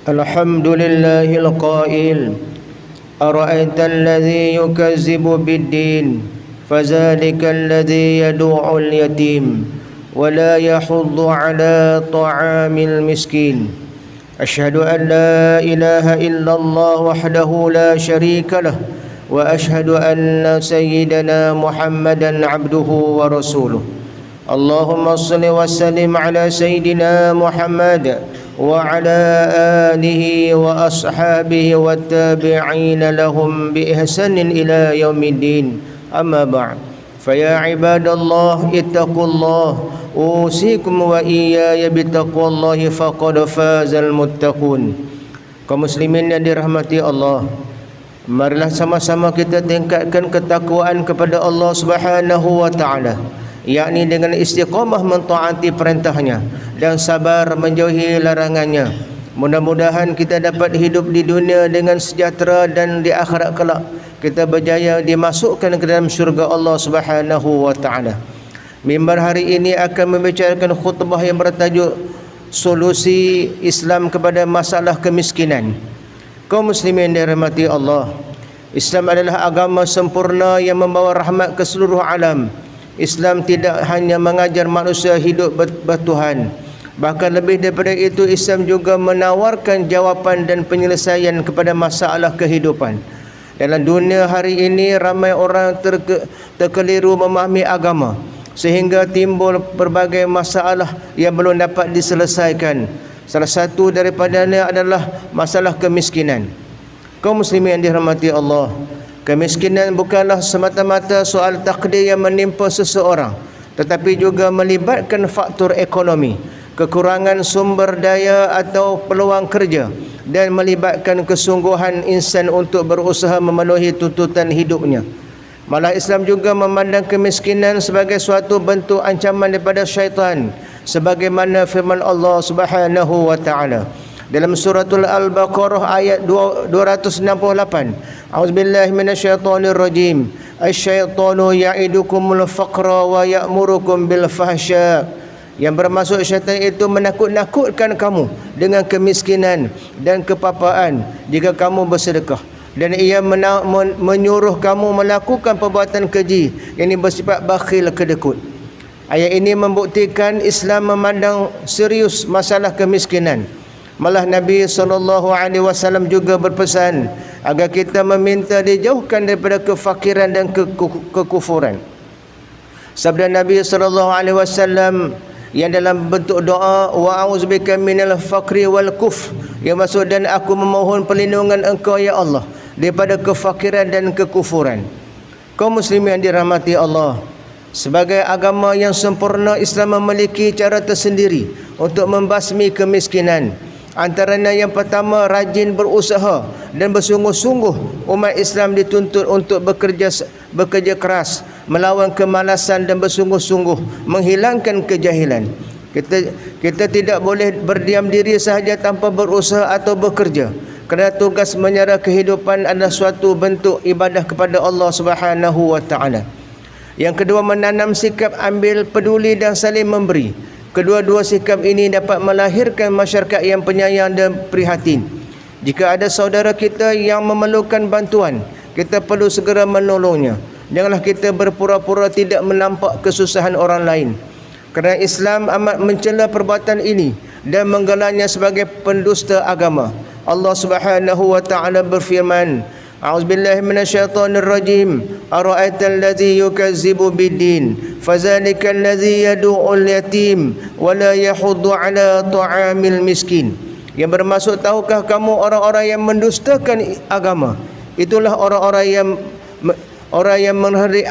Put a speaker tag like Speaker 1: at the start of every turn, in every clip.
Speaker 1: الحمد لله القائل أرأيت الذي يكذب بالدين فذلك الذي يدعو اليتيم ولا يحض على طعام المسكين أشهد أن لا إله إلا الله وحده لا شريك له وأشهد أن سيدنا محمدا عبده ورسوله اللهم صل وسلم على سيدنا محمد وعلى آله وأصحابه والتابعين لهم بإحسان إلى يوم الدين أما بعد فيا عباد الله اتقوا الله أوصيكم وإياي بتقوى الله فقد فاز المتقون. Kaum muslimin yang dirahmati Allah, marilah sama-sama kita tingkatkan ketakwaan kepada Allah Subhanahu wa taala, yakni dengan istiqamah mentaati perintahnya dan sabar menjauhi larangannya. Mudah-mudahan kita dapat hidup di dunia dengan sejahtera dan di akhirat kelak kita berjaya dimasukkan ke dalam syurga Allah Subhanahu wa taala. Mimbar hari ini akan membicarakan khutbah yang bertajuk solusi Islam kepada masalah kemiskinan. Kaum muslimin dirahmati Allah, Islam adalah agama sempurna yang membawa rahmat ke seluruh alam. Islam tidak hanya mengajar manusia hidup bertuhan, bahkan lebih daripada itu Islam juga menawarkan jawapan dan penyelesaian kepada masalah kehidupan. Dalam dunia hari ini ramai orang terkeliru memahami agama sehingga timbul berbagai masalah yang belum dapat diselesaikan. Salah satu daripadanya adalah masalah kemiskinan. Kaum muslimin yang dirahmati Allah, kemiskinan bukanlah semata-mata soal takdir yang menimpa seseorang, tetapi juga melibatkan faktor ekonomi, kekurangan sumber daya atau peluang kerja, dan melibatkan kesungguhan insan untuk berusaha memenuhi tuntutan hidupnya. Malah Islam juga memandang kemiskinan sebagai suatu bentuk ancaman daripada syaitan, sebagaimana firman Allah Subhanahu wa taala dalam suratul Al-Baqarah ayat 268. A'udzubillahi minasyaitonir rajim. Asy-syaitanu ya'idukumul faqra wa ya'murukum bil fahsya. Yang bermaksud syaitan itu menakut-nakutkan kamu dengan kemiskinan dan kepapaan jika kamu bersedekah, dan ia menyuruh kamu melakukan perbuatan keji yang bersifat bakhil kedekut. Ayat ini membuktikan Islam memandang serius masalah kemiskinan. Malah Nabi SAW juga berpesan agar kita meminta dijauhkan daripada kefakiran dan kekufuran. Sabda Nabi SAW yang dalam bentuk doa, wa a'udzubika minal faqri wal kufr, yang maksud dan aku memohon perlindungan Engkau ya Allah daripada kefakiran dan kekufuran. Kaum muslimin yang dirahmati Allah, sebagai agama yang sempurna, Islam memiliki cara tersendiri untuk membasmi kemiskinan. Antaranya yang pertama, rajin berusaha dan bersungguh-sungguh. Umat Islam dituntut untuk bekerja keras, melawan kemalasan dan bersungguh-sungguh menghilangkan kejahilan. Kita tidak boleh berdiam diri sahaja tanpa berusaha atau bekerja, kerana tugas menyara kehidupan adalah suatu bentuk ibadah kepada Allah Subhanahu wa taala. Yang kedua, menanam sikap ambil peduli dan saling memberi. Kedua-dua sikap ini dapat melahirkan masyarakat yang penyayang dan prihatin. Jika ada saudara kita yang memerlukan bantuan, kita perlu segera menolongnya. Janganlah kita berpura-pura tidak menampak kesusahan orang lain, kerana Islam amat mencela perbuatan ini dan menggelarnya sebagai pendusta agama. Allah Subhanahu wa taala berfirman, A'udzubillahi minasyaitonir rajim. Ara'aital ladzi yukazzibu biddin fadzalikal ladzi yad'ul yatim wa la yahuddu 'ala ta'amil miskin. Yang bermaksud, tahukah kamu orang-orang yang mendustakan agama? Itulah orang-orang yang menghardik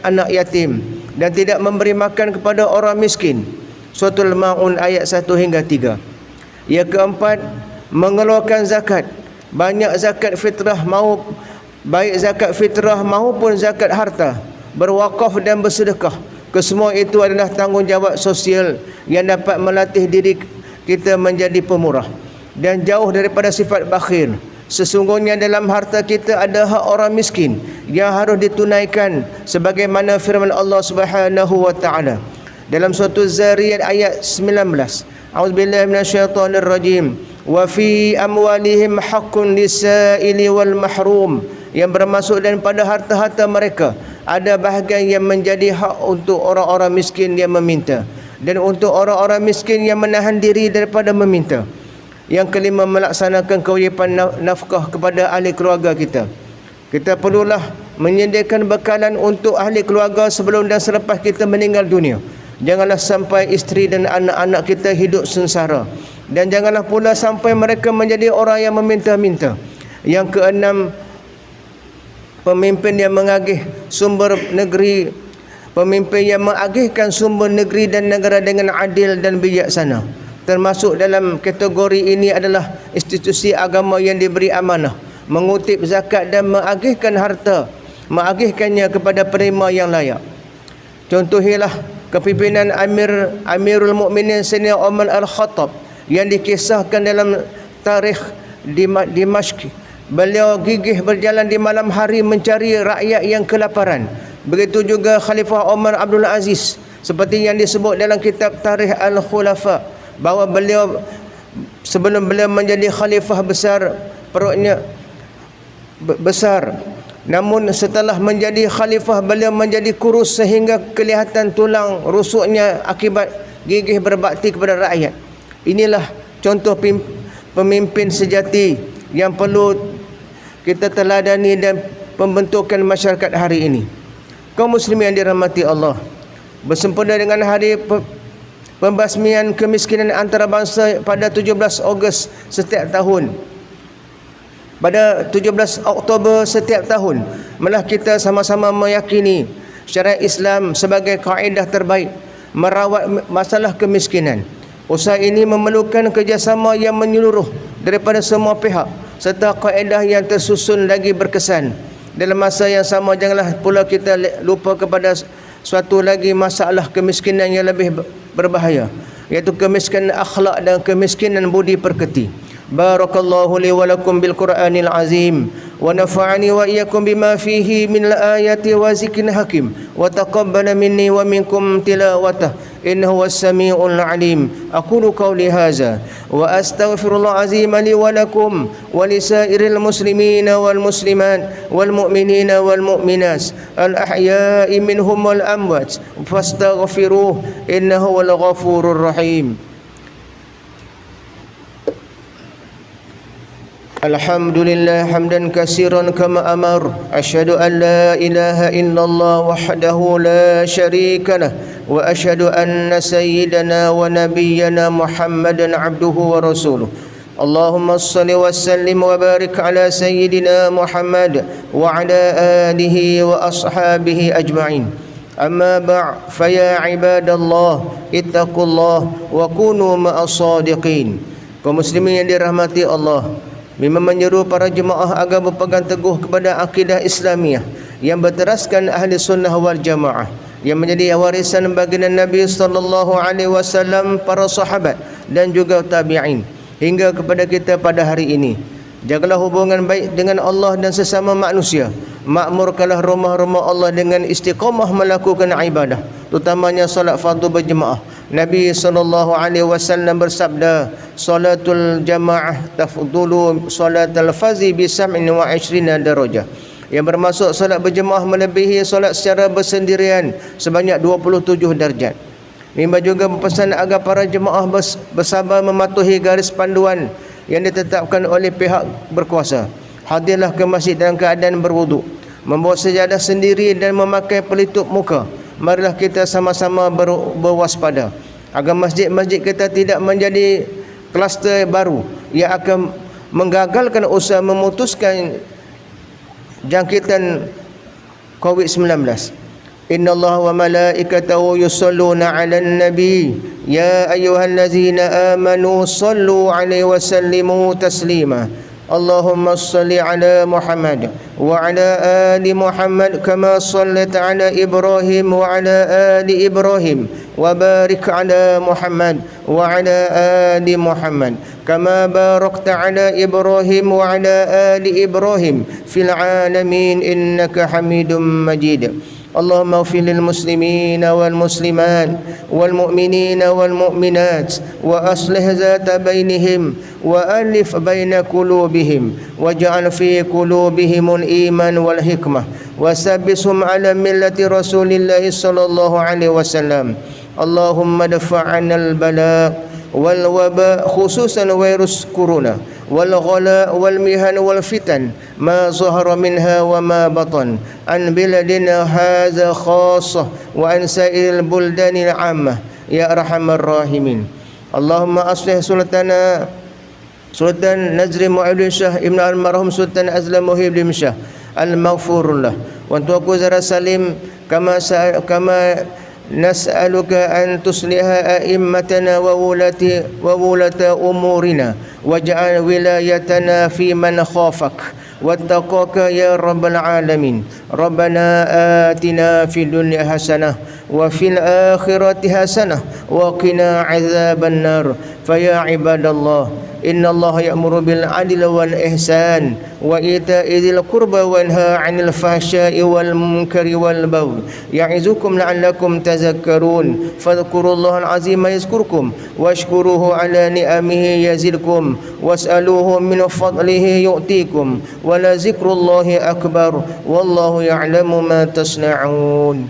Speaker 1: anak yatim dan tidak memberi makan kepada orang miskin. Suratul Maun ayat 1 hingga 3. Yang keempat, mengeluarkan zakat. Banyak zakat fitrah baik zakat fitrah maupun zakat harta, berwakaf dan bersedekah. Kesemua itu adalah tanggungjawab sosial yang dapat melatih diri kita menjadi pemurah dan jauh daripada sifat bakhil. Sesungguhnya dalam harta kita ada hak orang miskin yang harus ditunaikan, sebagaimana firman Allah Subhanahu wa taala dalam surah Zariyat ayat 19. A'udzubillahi minasyaitonir rajim. wa fi amwalihim haqqun lis-sa'ili wal mahrum, yang bermaksud daripada harta-harta mereka ada bahagian yang menjadi hak untuk orang-orang miskin yang meminta, dan untuk orang-orang miskin yang menahan diri daripada meminta. Yang kelima, melaksanakan kewajipan nafkah kepada ahli keluarga kita. Kita perlulah menyediakan bekalan untuk ahli keluarga sebelum dan selepas kita meninggal dunia. Janganlah sampai isteri dan anak-anak kita hidup sengsara, dan janganlah pula sampai mereka menjadi orang yang meminta-minta. Yang keenam, pemimpin yang mengagih sumber negeri, pemimpin yang mengagihkan sumber negeri dan negara dengan adil dan bijaksana. Termasuk dalam kategori ini adalah institusi agama yang diberi amanah, mengutip zakat dan mengagihkan harta, mengagihkannya kepada penerima yang layak. Contohilah kepimpinan Amirul Mukminin Sayyidina Umar Al-Khattab yang dikisahkan dalam tarikh Dimashq. Beliau gigih berjalan di malam hari mencari rakyat yang kelaparan. Begitu juga Khalifah Umar Abdul Aziz, seperti yang disebut dalam kitab Tarikh Al-Khulafa, bahawa beliau sebelum beliau menjadi khalifah besar, perutnya besar, namun setelah menjadi khalifah beliau menjadi kurus sehingga kelihatan tulang rusuknya akibat gigih berbakti kepada rakyat. Inilah contoh pemimpin sejati yang perlu kita teladani dan pembentukan masyarakat hari ini. Kaum muslimin yang dirahmati Allah, bersempena dengan hari pembasmian kemiskinan antarabangsa pada 17 Ogos setiap tahun, pada 17 Oktober setiap tahun, malah kita sama-sama meyakini syariat Islam sebagai kaedah terbaik merawat masalah kemiskinan. Usaha ini memerlukan kerjasama yang menyeluruh daripada semua pihak serta kaedah yang tersusun lagi berkesan. Dalam masa yang sama, janganlah pula kita lupa kepada suatu lagi masalah kemiskinan yang lebih berbahaya, iaitu kemiskinan akhlak dan kemiskinan budi pekerti. Barakallahu li wa lakum bil Qur'anil azim, wa nafa'ani wa iyyakum bima fihi min al-ayati wa zikril hakim, wa taqabbala minni wa minkum tilawatah, innahu was-sami'ul 'alim. Aqulu qawli hadza wa astaghfirullah azim li wa lakum wa lisairil muslimina wal muslimat wal mu'minina wal mu'minat al ahya'i minhum wal amwat fastaghfiruh innahu wal ghafurur rahim. Alhamdulillah hamdan katsiran kama amar. Asyhadu an la ilaha illallah wahdahu la syarika lah, wa asyhadu anna sayyidana wa nabiyyana Muhammadan abduhu wa rasuluh. Allahumma shalli wa sallim wa barik ala sayyidina Muhammad wa ala alihi wa ashabihi ajma'in. Amma ba' fa ya ibadallah ittaqullah wa kunu ma'as sadiqin. Kaum muslimin yang dirahmati Allah, memang menyeru para jemaah agar berpegang teguh kepada akidah Islamiah yang berteraskan ahli sunnah wal jamaah, yang menjadi warisan baginda Nabi sallallahu alaihi wasallam, para sahabat dan juga tabi'in hingga kepada kita pada hari ini. Jagalah hubungan baik dengan Allah dan sesama manusia. Makmurkanlah rumah-rumah Allah dengan istiqamah melakukan ibadah, terutamanya solat fardu berjemaah. Nabi SAW bersabda, salatul jamaah tafdulu salatul fazi bi 27 darajah, yang bermaksud solat berjemaah melebihi solat secara bersendirian sebanyak 27 darjat. Mimbar juga berpesan agar para jemaah bersabar mematuhi garis panduan yang ditetapkan oleh pihak berkuasa. Hadirlah ke masjid dalam keadaan berwuduk, membawa sejadah sendiri dan memakai pelitup muka. Marilah kita sama-sama berwaspada agar masjid-masjid kita tidak menjadi kluster baru yang akan menggagalkan usaha memutuskan jangkitan COVID-19. Inna Allah wa malaikatahu yusalluna 'alan nabi ya ayyuhallazina amanu sallu 'alaihi wa sallimu taslima. Allahumma salli ala Muhammad wa ala ali Muhammad kama sallaita ala Ibrahim wa ala ali Ibrahim wa barik ala Muhammad wa ala ali Muhammad kama barakta ala Ibrahim wa ala ali Ibrahim fil alamin innaka Hamidum Majid. اللهم اغفر للمسلمين والمسلمات والمؤمنين والمؤمنات وأصلح ذات بينهم وألف بين قلوبهم واجعل في قلوبهم الإيمان والحكمة وثبتهم على ملة رسول الله صلى الله عليه وسلم. اللهم ادفع عنا البلاء والوباء خصوصا فيروس كورونا والغلاء والمهن والفتن ما ظهر منها وما بطن عن بلدنا هذا خاصة وعن سائر البلدان العامة يا أرحم الراحمين. اللهم أصلح سلطان نزر معين شاه ابن المرحوم سلطان أزلم محي بن شاه المغفور له وانتوكو زر سليم كما نسألك أن تصلح أئمتنا وولاة أمورنا واجعل ولايتنا في من خافك واتقاك يا رب العالمين. ربنا آتنا في الدنيا حسنة وفي الآخرة حسنة وقنا عذاب النار. فيا عباد الله إن الله يأمر بالعدل والإحسان وإيتاء ذي القربى وينهى عن الفحشاء والمنكر والبغي يعظكم لعلكم تذكرون. فاذكروا الله العظيم يذكركم واشكروه على نعمه يزدكم واسألوه من فضله يؤتيكم ولذكر الله أكبر والله يعلم ما تصنعون.